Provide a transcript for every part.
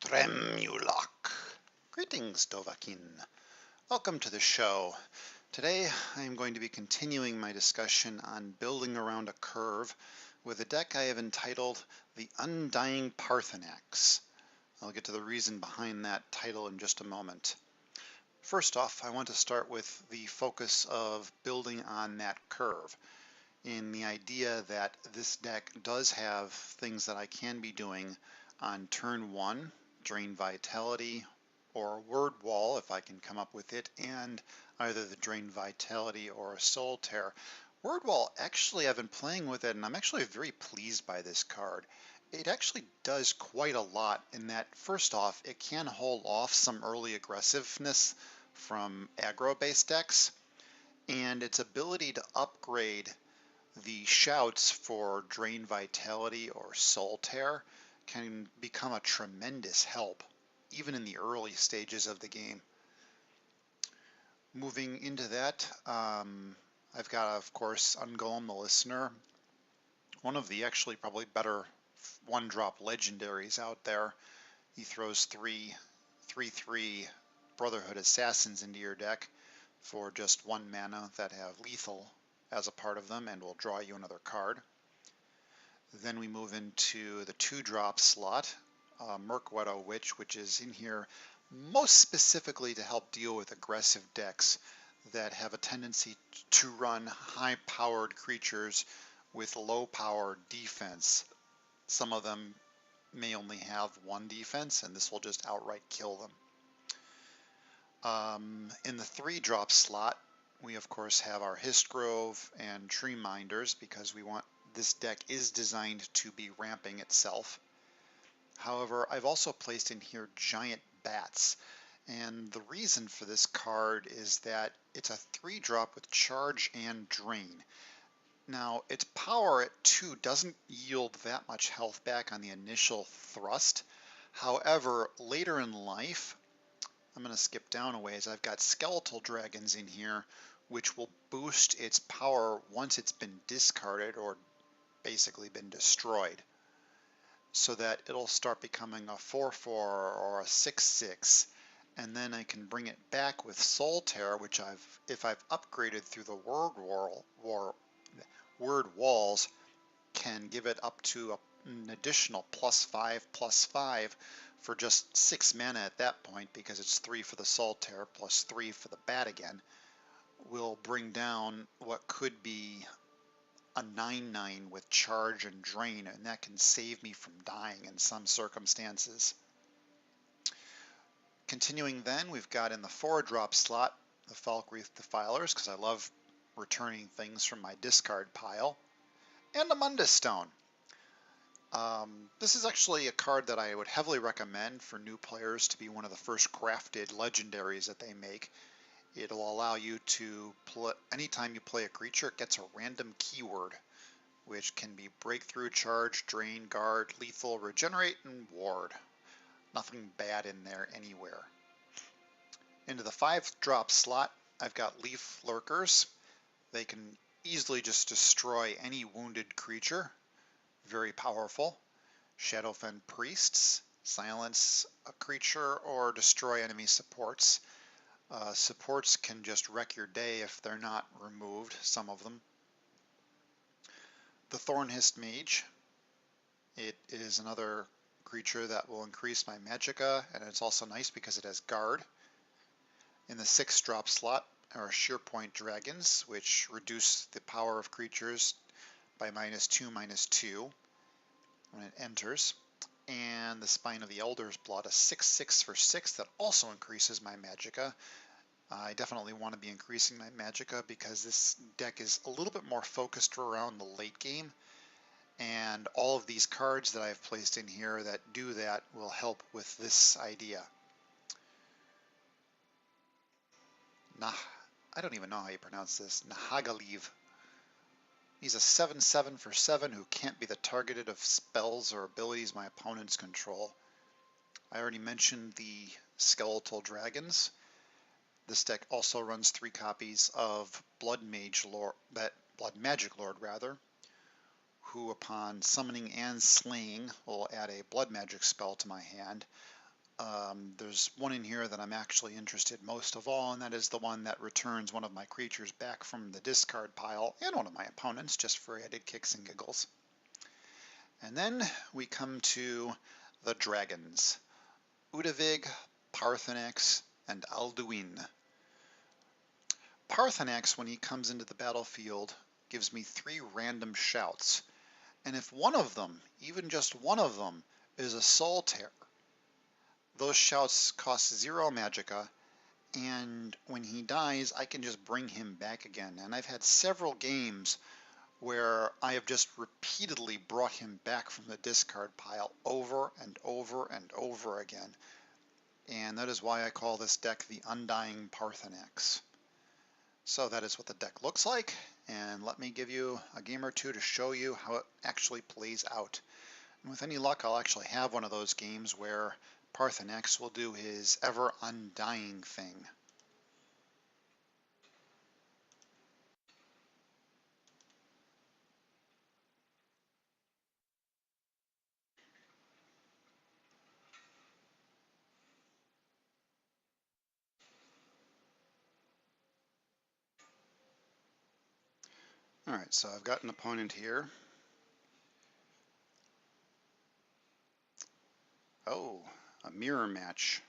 Tremulok. Greetings, Dovahkiin. Welcome to the show. Today I am going to be continuing my discussion on building around a curve with a deck I have entitled The Undying Parthenax. I'll get to the reason behind that title in just a moment. First off, I want to start with the focus of building on that curve, in the idea that this deck does have things that I can be doing on turn one, drain vitality, or word wall if I can come up with it, and either the drain vitality or a soul tear. Word wall, actually I've been playing with it and I'm actually very pleased by this card. It actually does quite a lot in that, first off, it can hold off some early aggressiveness from aggro based decks, and its ability to upgrade the shouts for drain vitality or soul tear can become a tremendous help, even in the early stages of the game. Moving into that, I've got, of course, Ungolem the Listener, one of the actually probably better one-drop legendaries out there. He throws 3/3 Brotherhood Assassins into your deck for just 1 mana that have lethal as a part of them and will draw you another card. Then we move into the 2-drop slot, Murkwedo Witch, which is in here most specifically to help deal with aggressive decks that have a tendency to run high-powered creatures with low-powered defense. Some of them may only have 1 defense, and this will just outright kill them. In the 3-drop slot, we of course have our Histgrove and Tree Minders, because this deck is designed to be ramping itself. However, I've also placed in here Giant Bats, and the reason for this card is that it's a 3-drop with charge and drain. Now, its power at 2 doesn't yield that much health back on the initial thrust. However, later in life, I'm going to skip down a ways, I've got Skeletal Dragons in here, which will boost its power once it's been discarded or basically been destroyed, so that it'll start becoming a 4/4 or a 6/6, and then I can bring it back with Soul Tear, which if I've upgraded through the word walls, can give it up to an additional +5/+5 for just 6 mana at that point, because it's 3 for the Soul Tear plus 3 for the Bat again, will bring down what could be a 9/9 with charge and drain, and that can save me from dying in some circumstances. Continuing then, we've got in the 4-drop slot the Falkreath Defilers, because I love returning things from my discard pile, and a Mundus Stone. This is actually a card that I would heavily recommend for new players to be one of the first crafted legendaries that they make. It'll allow you to anytime you play a creature, it gets a random keyword, which can be breakthrough, charge, drain, guard, lethal, regenerate, and ward. Nothing bad in there anywhere. Into the 5-drop slot, I've got Leaf Lurkers. They can easily just destroy any wounded creature. Very powerful. Shadowfen Priests, silence a creature or destroy enemy supports. Supports can just wreck your day if they're not removed, some of them. The Thornhist Mage. It is another creature that will increase my Magica, and it's also nice because it has guard. In the 6-drop slot are Shearpoint Dragons, which reduce the power of creatures by -2/-2 when it enters. And the Spine of the Elder's Blood, a 6/6 for 6 that also increases my Magica. I definitely want to be increasing my Magica because this deck is a little bit more focused around the late game, and all of these cards that I've placed in here that do that will help with this idea. I don't even know how you pronounce this. Nahagaliv. He's a 7/7 for 7 who can't be the targeted of spells or abilities my opponents control. I already mentioned the Skeletal Dragons. This deck also runs 3 copies of Blood Magic Lord, who upon summoning and slaying will add a Blood Magic spell to my hand. There's one in here that I'm actually interested most of all, and that is the one that returns one of my creatures back from the discard pile and one of my opponents, just for added kicks and giggles. And then we come to the dragons, Udavig, Parthenax, and Alduin. Parthenax, when he comes into the battlefield, gives me 3 random shouts, and if one of them, even just one of them, is a soul tear, those shouts cost 0 Magica, and when he dies, I can just bring him back again. And I've had several games where I have just repeatedly brought him back from the discard pile over and over and over again. And that is why I call this deck the Undying Parthenax. So that is what the deck looks like, and let me give you a game or two to show you how it actually plays out. And with any luck, I'll actually have one of those games where Parthenax will do his ever undying thing. Alright, so I've got an opponent here. Oh, a mirror match.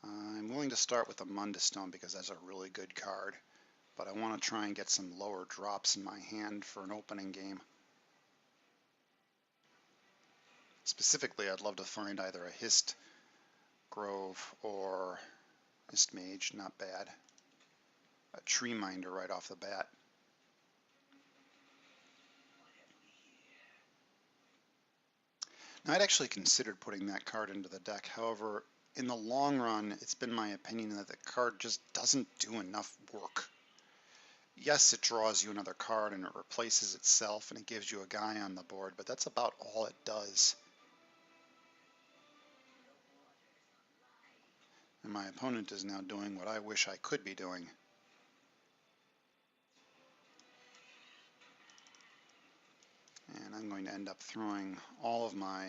I'm willing to start with a Mundstone because that's a really good card, but I want to try and get some lower drops in my hand for an opening game. Specifically, I'd love to find either a Hist Grove or Mist Mage, not bad. A Tree Minder right off the bat. Now, I'd actually considered putting that card into the deck. However, in the long run, it's been my opinion that the card just doesn't do enough work. Yes, it draws you another card and it replaces itself and it gives you a guy on the board, but that's about all it does. And my opponent is now doing what I wish I could be doing. And I'm going to end up throwing all of my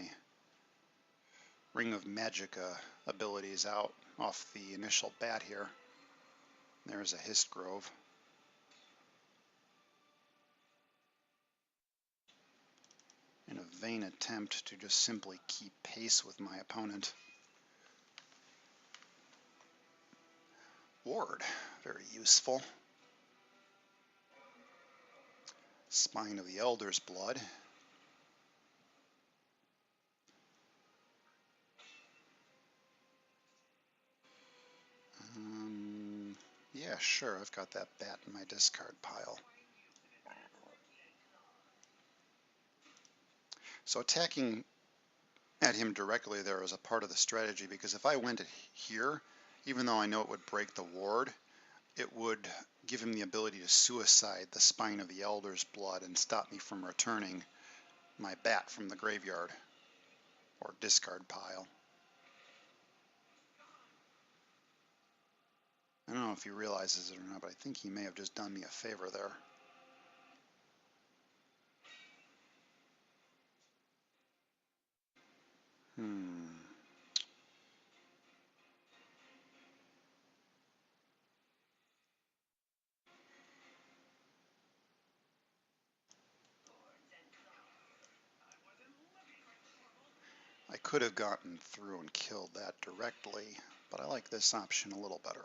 Ring of Magica abilities out off the initial bat here. There's a Hist Grove. In a vain attempt to just simply keep pace with my opponent. Ward, very useful. Spine of the Elder's Blood. Yeah, sure, I've got that bat in my discard pile. So attacking at him directly there is a part of the strategy, because if I went here, even though I know it would break the ward, it would give him the ability to suicide the Spine of the Elder's Blood and stop me from returning my bat from the graveyard or discard pile. I don't know if he realizes it or not, but I think he may have just done me a favor there. I could have gotten through and killed that directly, but I like this option a little better.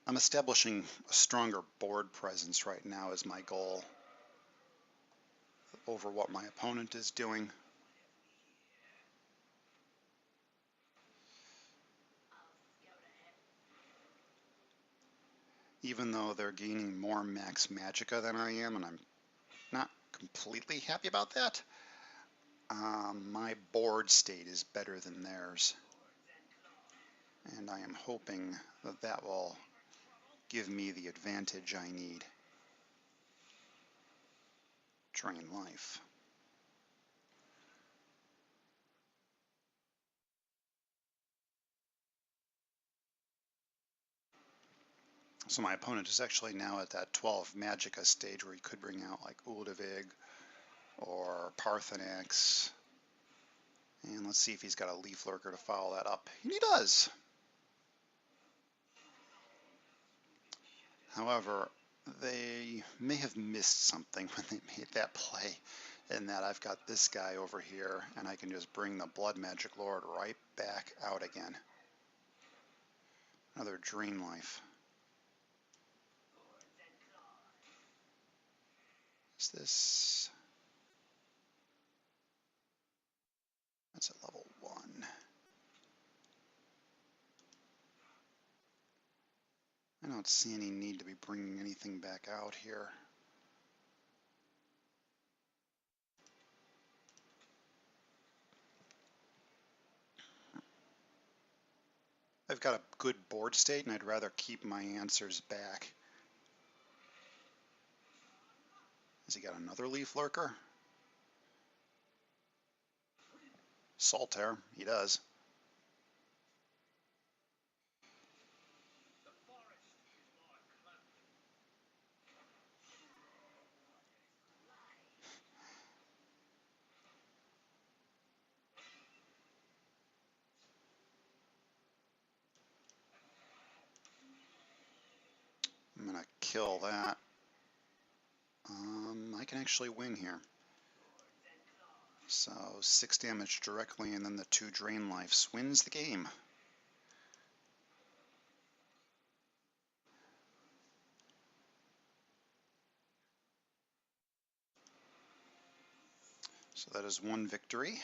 I'm establishing a stronger board presence right now as my goal over what my opponent is doing. Even though they're gaining more max Magica than I am, and I'm not completely happy about that, my board state is better than theirs. And I am hoping that that will give me the advantage I need. Drain life. So my opponent is actually now at that 12 Magica stage where he could bring out like Uldavig or Parthenax. And let's see if he's got a Leaf Lurker to follow that up. And he does! However, they may have missed something when they made that play, in that I've got this guy over here, and I can just bring the Blood Magic Lord right back out again. Another Drain Life. Is this... That's at level 1. I don't see any need to be bringing anything back out here. I've got a good board state, and I'd rather keep my answers back. Has he got another Leaf Lurker? Solitaire, he does. I'm going to kill that. I can actually win here. So 6 damage directly, and then the 2 Drain Lives wins the game. So that is 1 victory.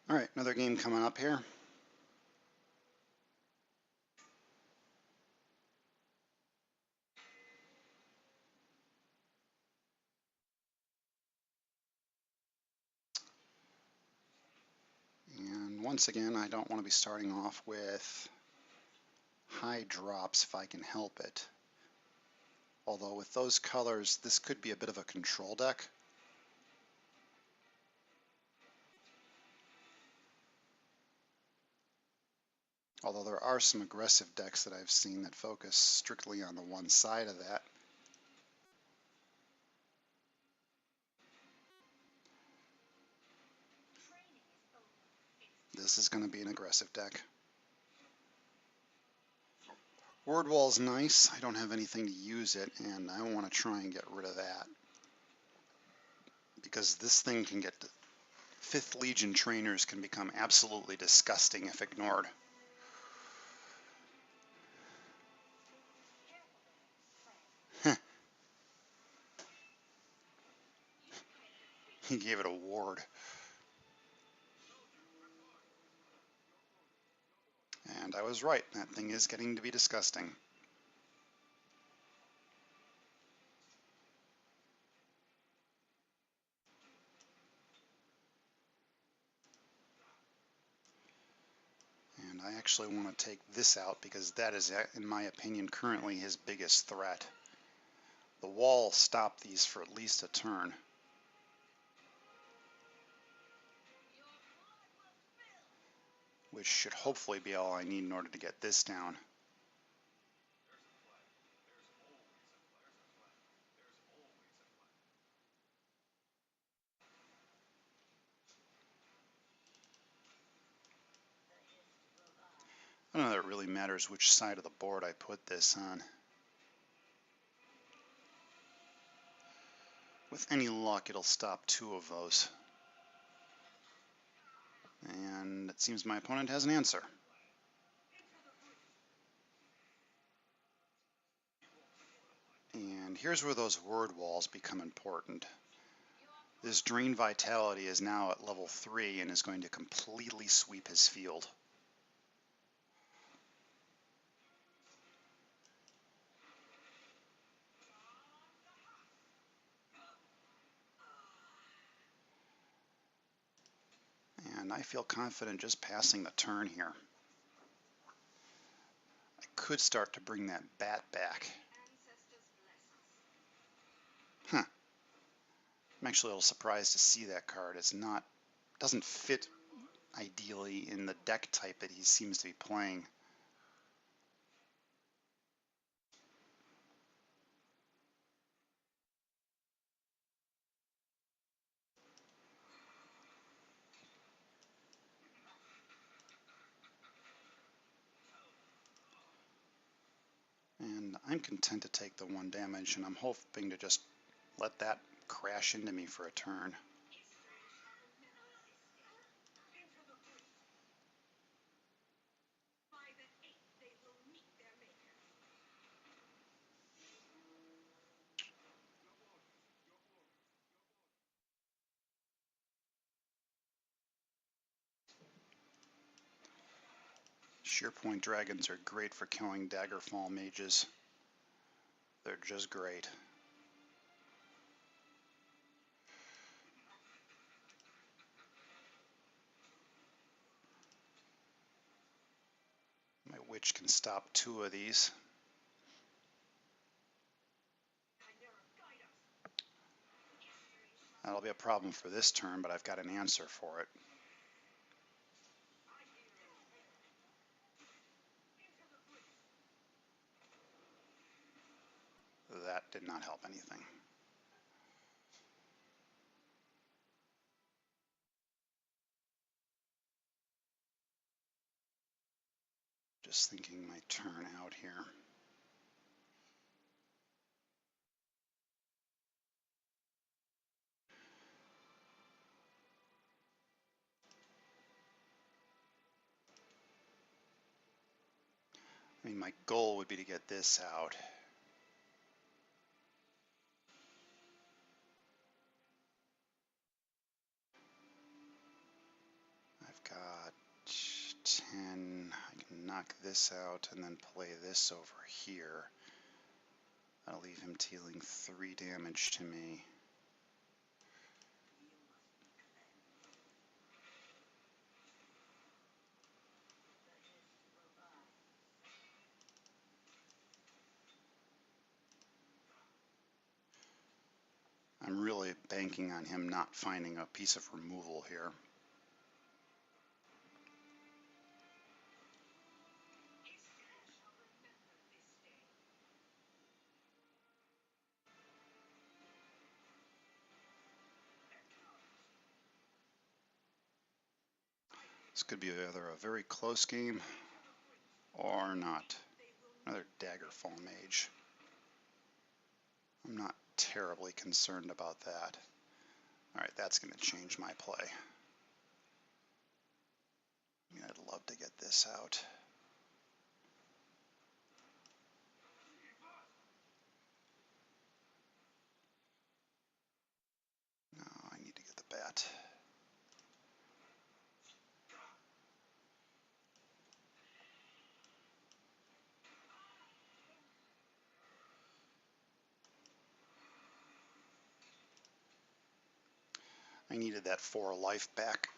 All right, another game coming up here. And once again, I don't want to be starting off with high drops if I can help it. Although with those colors, this could be a bit of a control deck. Although there are some aggressive decks that I've seen that focus strictly on the one side of that. This is going to be an aggressive deck. Word Wall's nice. I don't have anything to use it, and I want to try and get rid of that. Because this thing can get... 5th Legion trainers can become absolutely disgusting if ignored. He gave it a ward. And I was right. That thing is getting to be disgusting. And I actually want to take this out because that is, in my opinion, currently his biggest threat. The wall stopped these for at least a turn. Which should hopefully be all I need in order to get this down. I don't know that it really matters which side of the board I put this on. With any luck, it'll stop 2 of those. And it seems my opponent has an answer. And here's where those word walls become important. This Drain Vitality is now at level 3 and is going to completely sweep his field. And I feel confident just passing the turn here. I could start to bring that bat back. I'm actually a little surprised to see that card. It's not, doesn't fit ideally in the deck type that he seems to be playing. And I'm content to take the 1 damage, and I'm hoping to just let that crash into me for a turn. Shearpoint dragons are great for killing Daggerfall mages. They're just great. My witch can stop 2 of these. That'll be a problem for this turn, but I've got an answer for it. That did not help anything. Just thinking my turn out here. I mean, my goal would be to get this out. I've got 10. I can knock this out and then play this over here. That'll leave him dealing 3 damage to me. I'm really banking on him not finding a piece of removal here. This could be either a very close game or not. Another Daggerfall mage. I'm not terribly concerned about that. Alright, that's going to change my play. I mean, I'd love to get this out. No, I need to get the bat. I needed that 4 life back.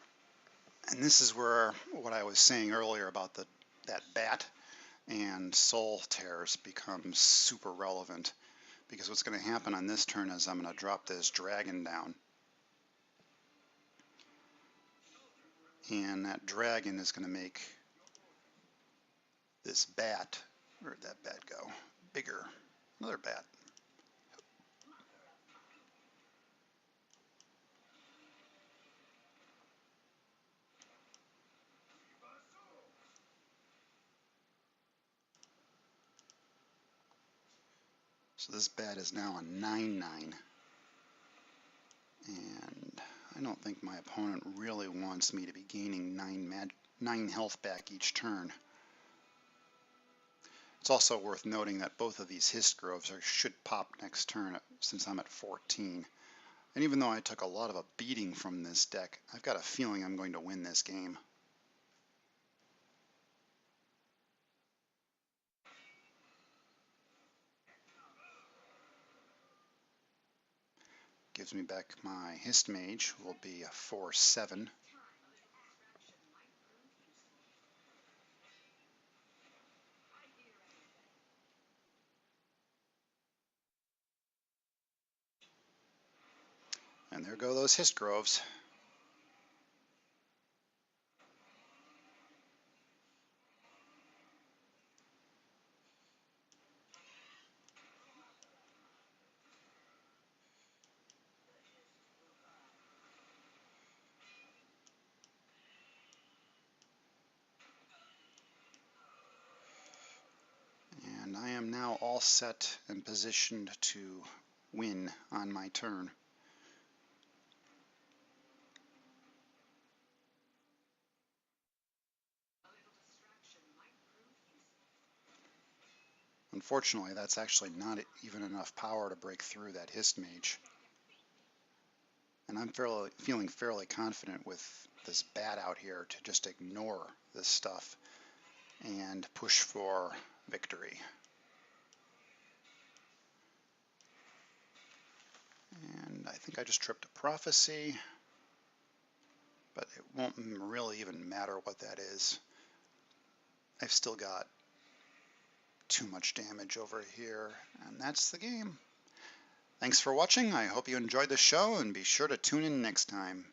And this is where what I was saying earlier about that bat and soul tears becomes super relevant, because what's going to happen on this turn is I'm going to drop this dragon down, and that dragon is going to make this bat, where'd that bat go, bigger. Another bat. So this bat is now a 9/9, and I don't think my opponent really wants me to be gaining 9 health back each turn. It's also worth noting that both of these Hist Groves should pop next turn since I'm at 14. And even though I took a lot of a beating from this deck, I've got a feeling I'm going to win this game. Gives me back my Hist Mage, will be a 4/7. And there go those hist groves. And I am now all set and positioned to win on my turn. Unfortunately, that's actually not even enough power to break through that hist mage. And I'm feeling fairly confident with this bat out here to just ignore this stuff and push for victory. And I think I just tripped a prophecy, but it won't really even matter what that is. I've still got too much damage over here, and that's the game. Thanks for watching. I hope you enjoyed the show, and be sure to tune in next time.